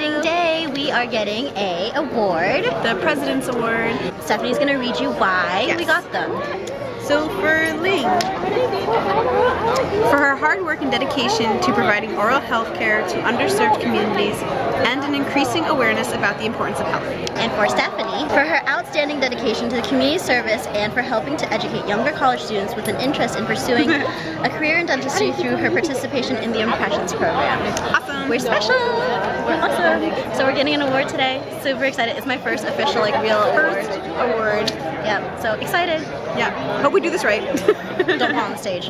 exciting day. We are getting a award. The President's Award. Stephanie's gonna read you why we got them. So for Ling, for her hard work and dedication to providing oral health care to underserved communities and an increasing awareness about the importance of health. And for Stephanie, for her outstanding dedication to the community service and for helping to educate younger college students with an interest in pursuing a career in dentistry through her participation in the Impressions program. Awesome. We're special. We're awesome. So we're getting an award today. Super excited. It's my first official real award. Yeah. So excited. Yeah. Hope we do this right. Don't fall on the stage.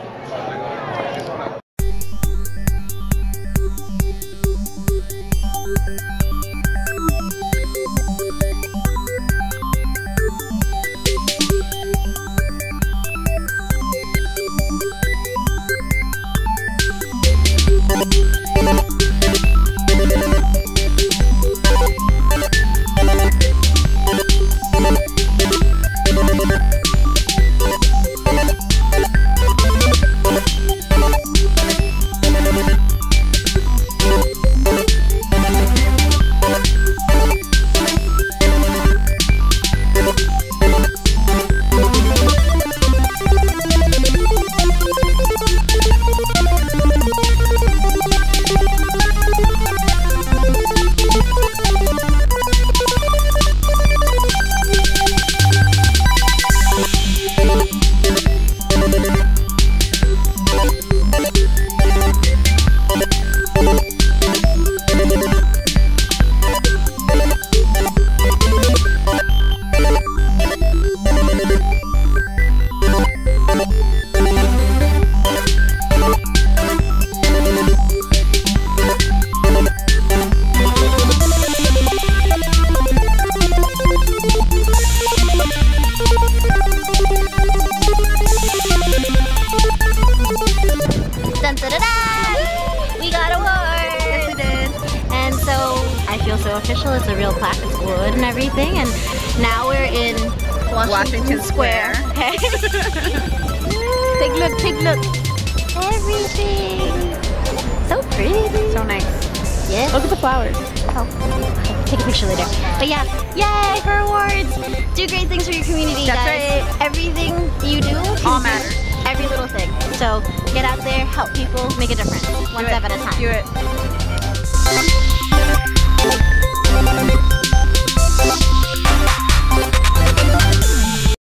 We got an award! Yes, we did. And so I feel so official. It's a real plaque, it's wood and everything. And now we're in Washington Square. Okay. Take a look, take a look. Everything. So pretty. So nice. Yeah. Look at the flowers. Oh, take a picture later. But yeah, yay for awards. Do great things for your community, That's guys. right. Everything you do All matters. Every little thing. So get out there, help people, make a difference. One step at a time. Do it.